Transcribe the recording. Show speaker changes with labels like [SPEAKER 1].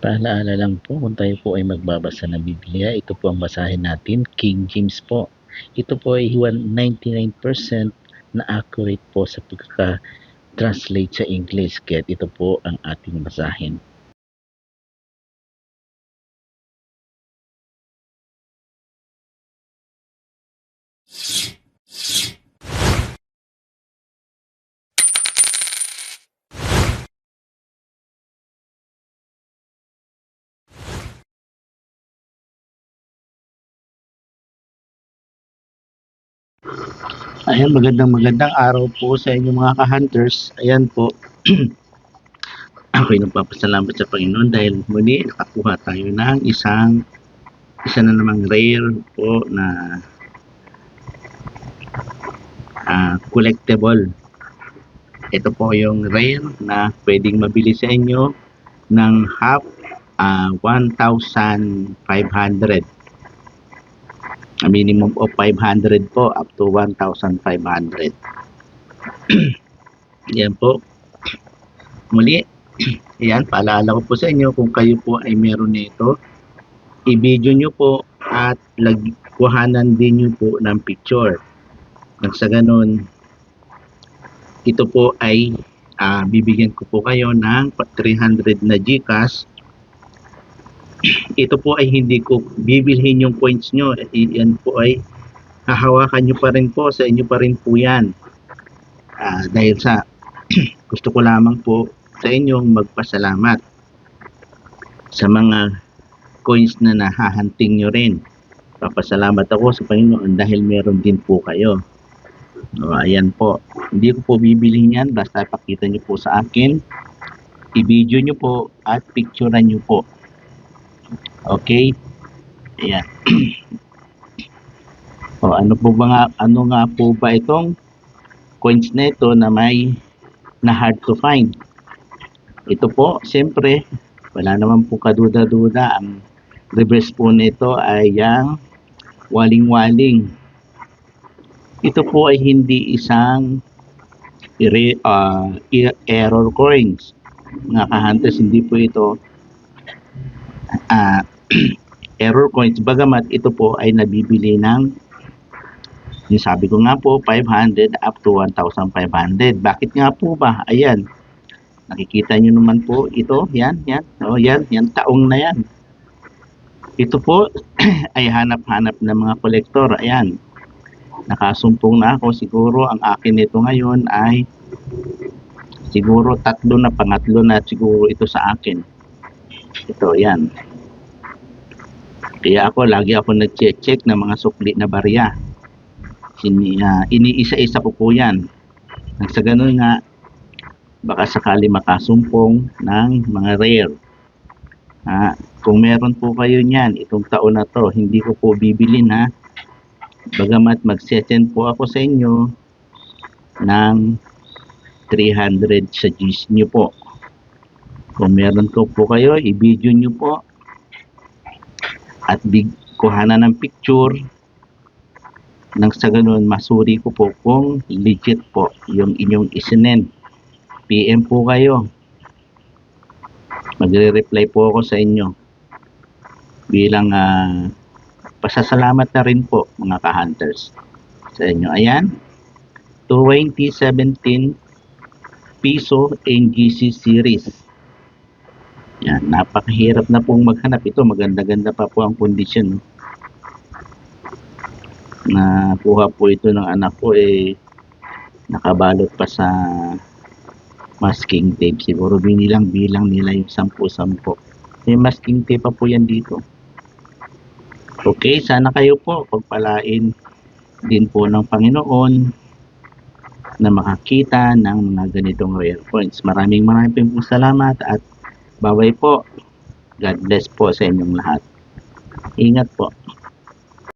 [SPEAKER 1] Paalaala lang po, kung tayo po ay magbabasa ng Biblia, ito po ang basahin natin, King James po. Ito po ay 99% na accurate po sa pagkaka-translate sa English, kaya ito po ang ating basahin. Ayan, magandang araw po sa inyo mga ka-hunters. Ayan po, ako'y nagpapasalamat sa Panginoon dahil muli nakakuha tayo ng isa na namang rare po na collectible. Ito po yung rare na pwedeng mabili sa inyo ng half 1,500. A minimum of 500 po, up to 1,500. Yan po. Muli, yan, paalala ko po sa inyo, kung kayo po ay meron nito, i-video nyo po at kuhanan din nyo po ng picture. Nang sa ganun, ito po ay bibigyan ko po kayo ng 300 na GCash. Ito po ay hindi ko bibilhin yung points nyo. Yan po ay hahawakan nyo pa rin po, sa inyo pa rin po yan. Dahil sa gusto ko lamang po sa inyong magpasalamat sa mga coins na nahahunting nyo rin. Papasalamat ako sa Panginoon dahil meron din po kayo. Ayan po. Hindi ko po bibilihin yan, basta pakita nyo po sa akin, i-video nyo po at picturean nyo po. Okay? Ayan. Ano nga po ba itong coins na ito na may na hard to find? Ito po, siyempre, wala naman po kaduda-duda. Ang reverse po nito ay yung waling-waling. Ito po ay hindi isang error coins. Mga ka-hunters, hindi po ito error coins. Bagamat ito po ay nabibili ng, yung sabi ko nga po, 500 up to 1,500. Bakit nga po ba? Ayan. Nakikita nyo naman po ito. Yan. Yan. Taong na yan. Ito po ay hanap-hanap ng mga kolektor. Ayan. Nakasumpong na ako. Siguro ang akin nito ngayon ay siguro pangatlo na siguro ito sa akin. Ito, yan. Kaya lagi ako nag-check ng mga sukli na barya. Iniisa-isa ko po yan. Nang sa ganun nga, baka sakali makasumpong ng mga rare. Kung meron po kayo niyan, itong taon na to, hindi ko po bibilin ha. Bagamat mag-send po ako sa inyo ng 300 sa G's nyo po. Kung meron po kayo, i-video nyo po at kuhanan ng picture. Nang sa ganun, masuri ko po kung legit po yung inyong isinend. PM po kayo. Magre-reply po ako sa inyo. Bilang pasasalamat na rin po mga ka-hunters sa inyo. Ayan. 2017 piso NGC series. Yan. Napakahirap na pong maghanap ito. Maganda-ganda pa po ang kondisyon. Nakuha po ito ng anak ko, nakabalot pa sa masking tape. Siguro bilang nila yung 10-10. May masking tape pa po yan dito. Okay, sana kayo po pagpalain din po ng Panginoon na makakita ng mga ganitong rare coins. Maraming pong salamat at bye-bye po. God bless po sa inyong lahat. Ingat po.